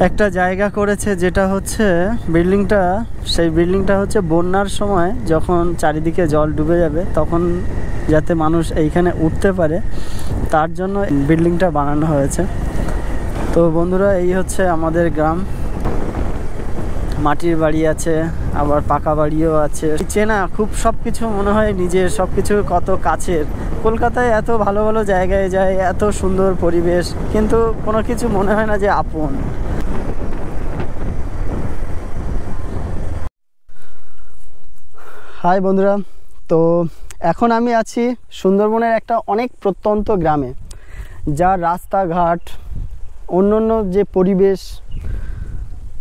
একটা জায়গা করেছে যেটা হচ্ছে বিল্ডিংটা, সেই বিল্ডিংটা হচ্ছে বন্যার সময় যখন চারিদিকে জল ডুবে যাবে তখন যাতে মানুষ এইখানে উঠতে পারে তার জন্য বিল্ডিংটা বানানো হয়েছে। তো বন্ধুরা, এই হচ্ছে আমাদের গ্রাম। মাটির বাড়ি আছে, আবার পাকা বাড়িও আছে। চেনা খুব সব কিছু মনে হয় নিজের, সব কিছু কত কাছের। কলকাতায় এত ভালো ভালো জায়গায় যায়, এত সুন্দর পরিবেশ, কিন্তু কোনো কিছু মনে হয় না যে আপন। হাই বন্ধুরা, তো এখন আমি আছি সুন্দরবনের একটা অনেক প্রত্যন্ত গ্রামে, যার রাস্তাঘাট অন্যান্য যে পরিবেশ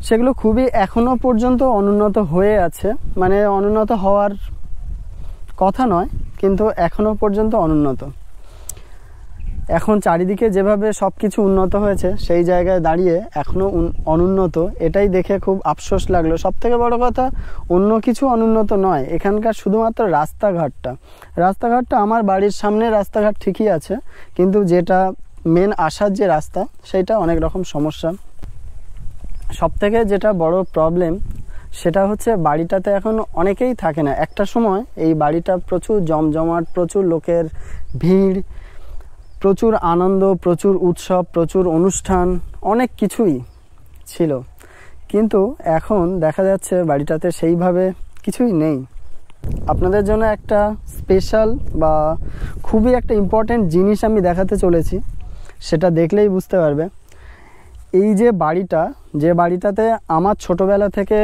সেগুলো খুবই এখনো পর্যন্ত অনুন্নত হয়ে আছে। মানে অনুন্নত হওয়ার কথা নয়, কিন্তু এখনো পর্যন্ত অনুন্নত। এখন চারিদিকে যেভাবে সব কিছু উন্নত হয়েছে সেই জায়গায় দাঁড়িয়ে এখনও অনুন্নত, এটাই দেখে খুব আফসোস লাগলো। সবথেকে বড় কথা, অন্য কিছু অনুন্নত নয়, এখানকার শুধুমাত্র রাস্তাঘাটটা আমার বাড়ির সামনে রাস্তাঘাট ঠিকই আছে, কিন্তু যেটা মেন আসার যে রাস্তা সেইটা অনেক রকম সমস্যা। সবথেকে যেটা বড় প্রবলেম সেটা হচ্ছে বাড়িটাতে এখন অনেকেই থাকে না। একটা সময় এই বাড়িটা প্রচুর জমজমাট, প্রচুর লোকের ভিড়, প্রচুর আনন্দ, প্রচুর উৎসব, প্রচুর অনুষ্ঠান, অনেক কিছুই ছিল। কিন্তু এখন দেখা যাচ্ছে বাড়িটাতে সেইভাবে কিছুই নেই। আপনাদের জন্য একটা স্পেশাল বা খুবই একটা ইম্পর্ট্যান্ট জিনিস আমি দেখাতে চলেছি, সেটা দেখলেই বুঝতে পারবে। এই যে বাড়িটা, যে বাড়িটাতে আমার ছোটোবেলা থেকে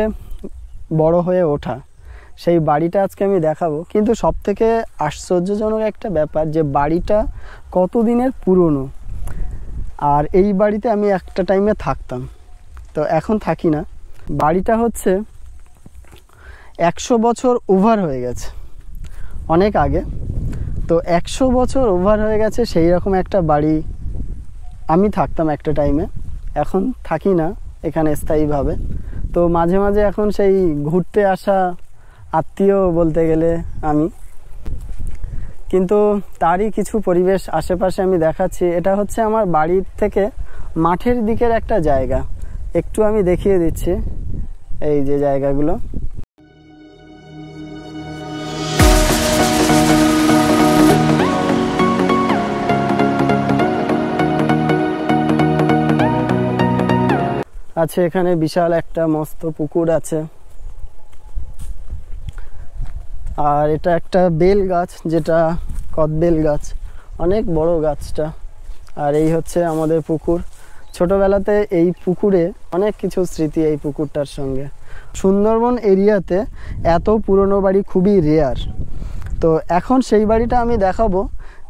বড় হয়ে ওঠা, সেই বাড়িটা আজকে আমি দেখাবো। কিন্তু সবথেকে আশ্চর্যজনক একটা ব্যাপার যে বাড়িটা কতদিনের পুরনো। আর এই বাড়িতে আমি একটা টাইমে থাকতাম, তো এখন থাকি না। বাড়িটা হচ্ছে 100 বছর ওভার হয়ে গেছে, অনেক আগে। তো 100 বছর ওভার হয়ে গেছে সেই রকম একটা বাড়ি আমি থাকতাম একটা টাইমে। এখন থাকি না এখানে স্থায়ীভাবে। তো মাঝে মাঝে এখন সেই ঘুরতে আসা আত্মীয় বলতে গেলে আমি, কিন্তু তারই কিছু পরিবেশ আশেপাশে আমি দেখাচ্ছি। এটা হচ্ছে আমার বাড়ির থেকে মাঠের দিকের একটা জায়গা, একটু আমি দেখিয়ে দিচ্ছি এই যে জায়গাগুলো। আছে এখানে বিশাল একটা মস্ত পুকুর আছে, আর এটা একটা বেল গাছ, যেটা কদবেল গাছ, অনেক বড় গাছটা। আর এই হচ্ছে আমাদের পুকুর। ছোটবেলাতে এই পুকুরে অনেক কিছু স্মৃতি এই পুকুরটার সঙ্গে। সুন্দরবন এরিয়াতে এত পুরনো বাড়ি খুবই রেয়ার। তো এখন সেই বাড়িটা আমি দেখাবো,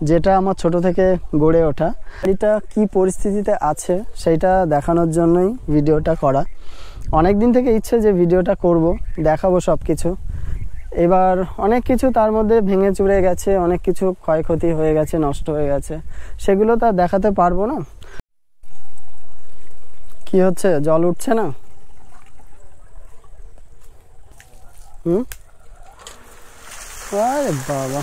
যেটা আমার ছোট থেকে গড়ে ওঠা। বাড়িটা কি পরিস্থিতিতে আছে সেইটা দেখানোর জন্যই ভিডিওটা করা। অনেক দিন থেকে ইচ্ছে যে ভিডিওটা করব, দেখাবো সব কিছু। এবার অনেক কিছু তার মধ্যে ভেঙে চুরে গেছে, অনেক কিছু ক্ষয়ক্ষতি হয়ে গেছে, নষ্ট হয়ে গেছে, সেগুলো তো আর দেখাতে পারবো না। কি হচ্ছে, জল উঠছে না? আরে বাবা,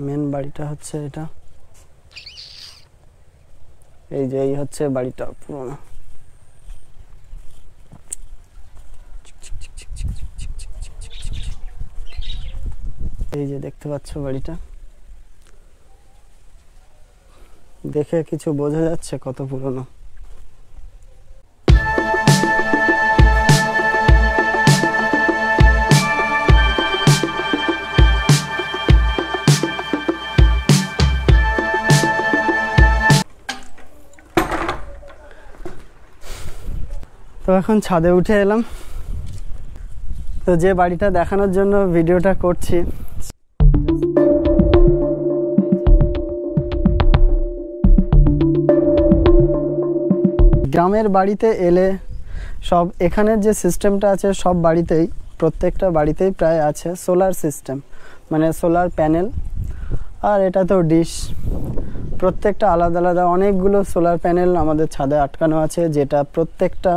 মেন বাড়িটা হচ্ছে এটা। এই যে এই হচ্ছে বাড়িটা পুরোনো। এই যে দেখতে পাচ্ছ বাড়িটা, দেখে কিছু বোঝা যাচ্ছে কত পুরনো। তো এখন ছাদে উঠে এলাম। তো যে বাড়িটা দেখানোর জন্য ভিডিওটা করছি, গ্রামের বাড়িতে এলে সব এখানের যে সিস্টেমটা আছে সব বাড়িতেই, প্রত্যেকটা বাড়িতেই প্রায় আছে সোলার সিস্টেম, মানে সোলার প্যানেল। আর এটা তো ডিশ, প্রত্যেকটা আলাদা আলাদা অনেকগুলো সোলার প্যানেল আমাদের ছাদে আটকানো আছে, যেটা প্রত্যেকটা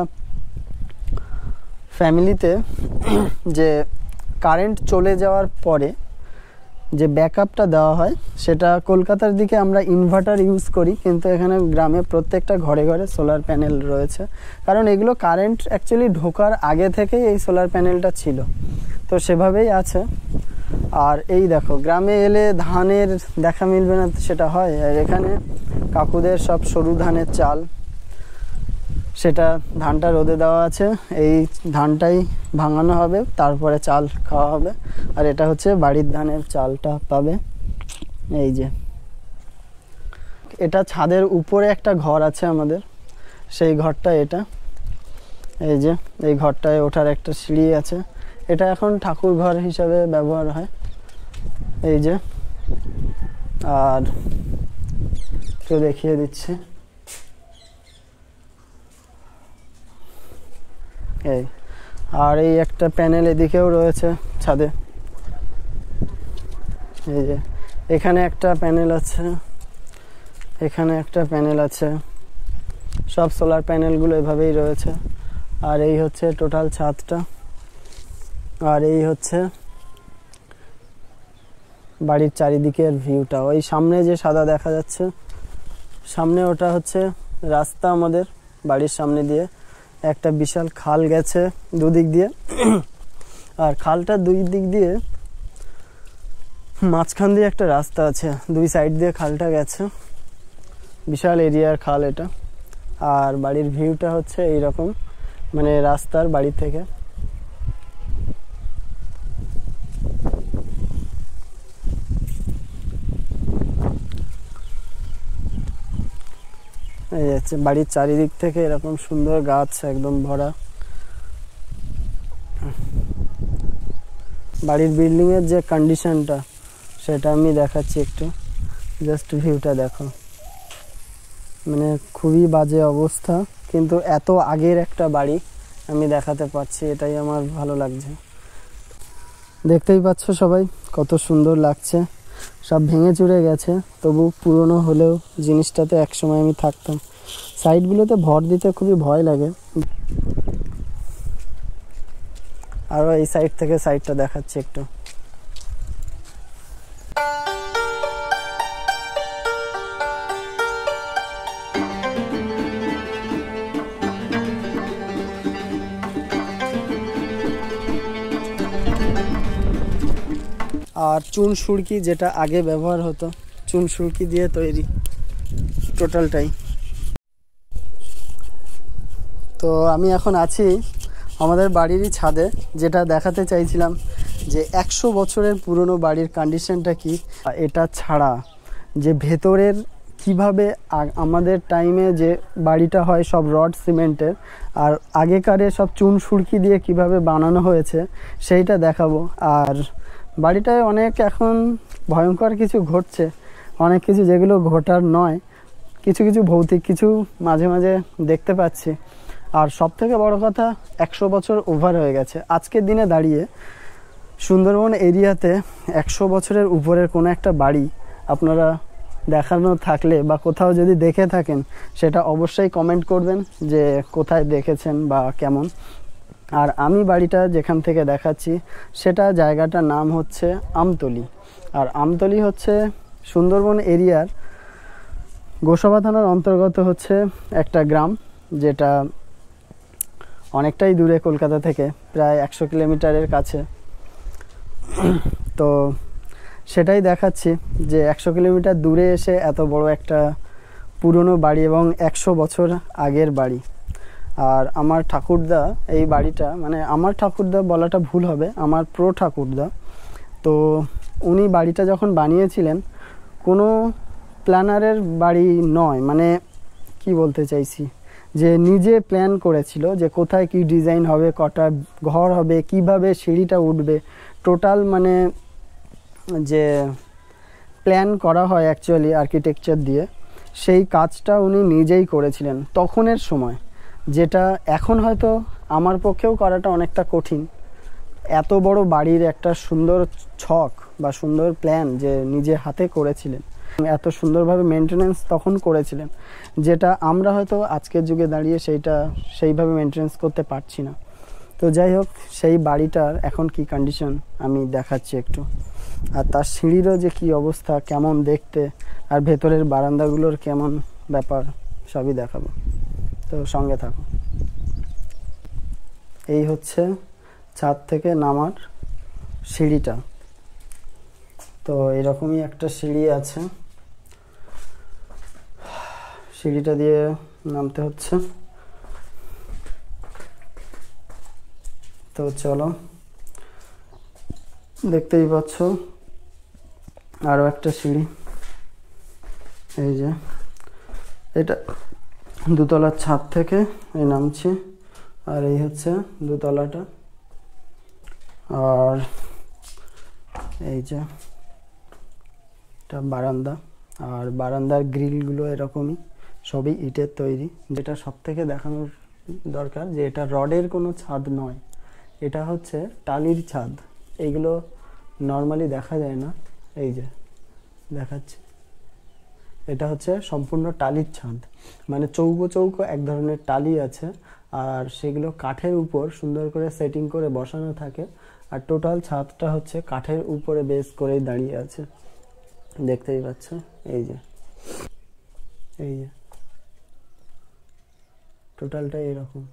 ফ্যামিলিতে যে কারেন্ট চলে যাওয়ার পরে যে ব্যাকআপটা দেওয়া হয়, সেটা কলকাতার দিকে আমরা ইনভার্টার ইউজ করি, কিন্তু এখানে গ্রামে প্রত্যেকটা ঘরে ঘরে সোলার প্যানেল রয়েছে। কারণ এগুলো কারেন্ট অ্যাকচুয়ালি ঢোকার আগে থেকেই এই সোলার প্যানেলটা ছিল, তো সেভাবেই আছে। আর এই দেখো, গ্রামে এলে ধানের দেখা মিলবে না সেটা হয়। আর এখানে কাকুদের সব সরু ধানের চাল, সেটা ধানটা রোদে দেওয়া আছে, এই ধানটাই ভাঙানো হবে, তারপরে চাল খাওয়া হবে। আর এটা হচ্ছে বাড়ির ধানের চালটা পাবে। এই যে এটা ছাদের উপরে একটা ঘর আছে আমাদের, সেই ঘরটা এটা। এই যে এই ঘরটায় ওঠার একটা সিঁড়ি আছে, এটা এখন ঠাকুর ঘর হিসাবে ব্যবহার হয়। এই যে, আর একটু দেখিয়ে দিচ্ছি, এই আর এই একটা প্যানেল এদিকেও রয়েছে ছাদে। এই যে এখানে একটা প্যানেল আছে, এখানে একটা প্যানেল আছে, সব সোলার প্যানেলগুলো এভাবেই রয়েছে। আর এই হচ্ছে টোটাল ছাদটা, আর এই হচ্ছে বাড়ির চারিদিকের ভিউটা। ওই সামনে যে সাদা দেখা যাচ্ছে, সামনে ওটা হচ্ছে রাস্তা, আমাদের বাড়ির সামনে দিয়ে একটা বিশাল খাল গেছে দুদিক দিয়ে। আর খালটা দুই দিক দিয়ে মাঝখান দিয়ে একটা রাস্তা আছে, দুই সাইড দিয়ে খালটা গেছে, বিশাল এরিয়ার খাল এটা। আর বাড়ির ভিউটা হচ্ছে এইরকম, মানে রাস্তার বাড়ি থেকে। এই যাচ্ছে বাড়ির চারিদিক থেকে এরকম সুন্দর গাছ একদম ভরা। বাড়ির বিল্ডিং এর যে কন্ডিশনটা সেটা আমি দেখাচ্ছি একটু, জাস্ট ভিউটা দেখো, মানে খুবই বাজে অবস্থা, কিন্তু এত আগের একটা বাড়ি আমি দেখাতে পারছি, এটাই আমার ভালো লাগছে। দেখতেই পাচ্ছ সবাই কত সুন্দর লাগছে, সব ভেঙে চুরে গেছে, তবু পুরনো হলেও জিনিসটাতে একসময় আমি থাকতাম। সাইডগুলোতে ভর দিতে খুবই ভয় লাগে। আরও এই সাইড থেকে সাইডটা দেখাচ্ছি একটু। আর চুন সুড়কি, যেটা আগে ব্যবহার হতো, চুন সুড়কি দিয়ে তৈরি টোটালটাই। তো আমি এখন আছি আমাদের বাড়িরই ছাদে, যেটা দেখাতে চাইছিলাম যে 100 বছরের পুরনো বাড়ির কন্ডিশনটা কি। এটা ছাড়া যে ভেতরের কিভাবে আমাদের টাইমে যে বাড়িটা হয় সব রড সিমেন্টের, আর আগেকারে সব চুন সুড়কি দিয়ে কিভাবে বানানো হয়েছে সেইটা দেখাবো। আর বাড়িটায় অনেক এখন ভয়ঙ্কর কিছু ঘটছে, অনেক কিছু যেগুলো ঘটার নয়, কিছু কিছু ভৌতিক কিছু মাঝে মাঝে দেখতে পাচ্ছি। আর সব থেকে বড় কথা, 100 বছর ওভার হয়ে গেছে। আজকের দিনে দাঁড়িয়ে সুন্দরবন এরিয়াতে 100 বছরের উপরের কোনো একটা বাড়ি আপনারা দেখানো থাকলে বা কোথাও যদি দেখে থাকেন, সেটা অবশ্যই কমেন্ট করবেন যে কোথায় দেখেছেন বা কেমন। আর আমি বাড়িটা যেখান থেকে দেখাচ্ছি, সেটা জায়গাটার নাম হচ্ছে আমতলী। আর আমতলী হচ্ছে সুন্দরবন এরিয়ার গোসাবা থানার অন্তর্গত হচ্ছে একটা গ্রাম, যেটা অনেকটাই দূরে কলকাতা থেকে, প্রায় 100 কিলোমিটারের কাছে। তো সেটাই দেখাচ্ছি যে 100 কিলোমিটার দূরে এসে এত বড় একটা পুরনো বাড়ি এবং 100 বছর আগের বাড়ি। আর আমার ঠাকুরদা এই বাড়িটা, মানে আমার ঠাকুরদা বলাটা ভুল হবে, আমার প্রো ঠাকুরদা, তো উনি বাড়িটা যখন বানিয়েছিলেন কোনো প্ল্যানারের বাড়ি নয়, মানে কি বলতে চাইছি, যে নিজে প্ল্যান করেছিল যে কোথায় কি ডিজাইন হবে, কটা ঘর হবে, কিভাবে সিঁড়িটা উঠবে, টোটাল মানে যে প্ল্যান করা হয় অ্যাকচুয়ালি আর্কিটেকচার দিয়ে, সেই কাজটা উনি নিজেই করেছিলেন তখনের সময়, যেটা এখন হয়তো আমার পক্ষেও করাটা অনেকটা কঠিন। এত বড় বাড়ির একটা সুন্দর ছক বা সুন্দর প্ল্যান যে নিজে হাতে করেছিলেন, এত সুন্দরভাবে মেনটেনেন্স তখন করেছিলেন, যেটা আমরা হয়তো আজকের যুগে দাঁড়িয়ে সেইভাবে মেনটেনেন্স করতে পারছি না। তো যাই হোক, সেই বাড়িটার এখন কি কন্ডিশন আমি দেখাচ্ছি একটু, আর তার সিঁড়িরও যে কি অবস্থা, কেমন দেখতে, আর ভেতরের বারান্দাগুলোর কেমন ব্যাপার সবই দেখাবো, তো সঙ্গে থাকো। এই হচ্ছে ছাদ থেকে নামার সিঁড়িটা। তো এরকমই একটা সিঁড়ি আছে, সিঁড়িটা দিয়ে নামতে হচ্ছে। তো চলো, দেখতেই পাচ্ছ আরও একটা সিঁড়ি। এই যে এটা দোতলার ছাদ থেকে এই নামছি, আর এই হচ্ছে দোতলাটা। আর এই যে এটা বারান্দা, আর বারান্দার গ্রিলগুলো এরকমই, সবই ইটের তৈরি। যেটা সব থেকে দেখানোর দরকার যে এটা রডের কোনো ছাদ নয়, এটা হচ্ছে টালির ছাদ। এইগুলো নর্মালি দেখা যায় না, এই যে দেখাচ্ছে, এটা হচ্ছে সম্পূর্ণ টালির ছাদ, মানে চৌকো চৌকো এক ধরনের টালি আছে, আর সেগুলো কাঠের উপর সুন্দর করে সেটিং করে বসানো থাকে, আর টোটাল ছাদটা হচ্ছে কাঠের উপরে বেস করেই দাঁড়িয়ে আছে, দেখতেই পাচ্ছ। এই যে এই যে টোটালটা এরকম।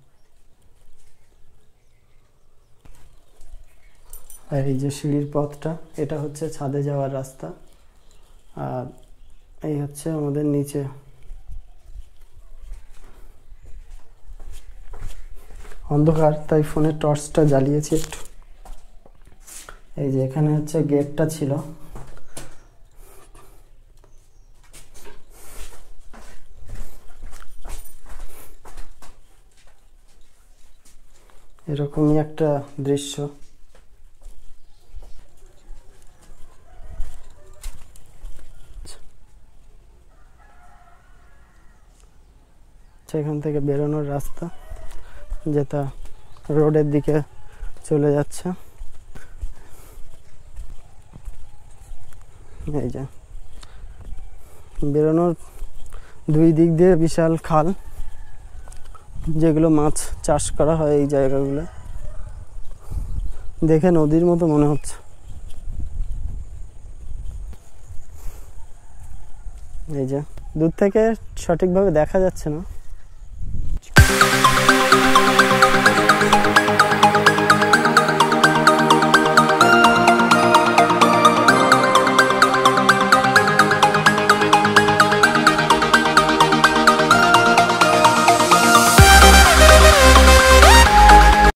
আর এই যে সিঁড়ির পথটা, এটা হচ্ছে ছাদে যাওয়ার রাস্তা, আর এই হচ্ছে আমাদের নিচে। অন্ধকার তাই ফোনের টর্চটা জ্বালিয়েছি একটু। এই যে এখানে হচ্ছে গেটটা ছিল, এরকমই একটা দৃশ্য। এখান থেকে বেরোনোর রাস্তা, যেটা রোডের দিকে চলে যাচ্ছে। এই যে বেরোনোর দুই দিক দিয়ে বিশাল খাল, যেগুলো মাছ চাষ করা হয়। এই জায়গাগুলো দেখে নদীর মতো মনে হচ্ছে। এই যে দূর থেকে সঠিকভাবে দেখা যাচ্ছে না,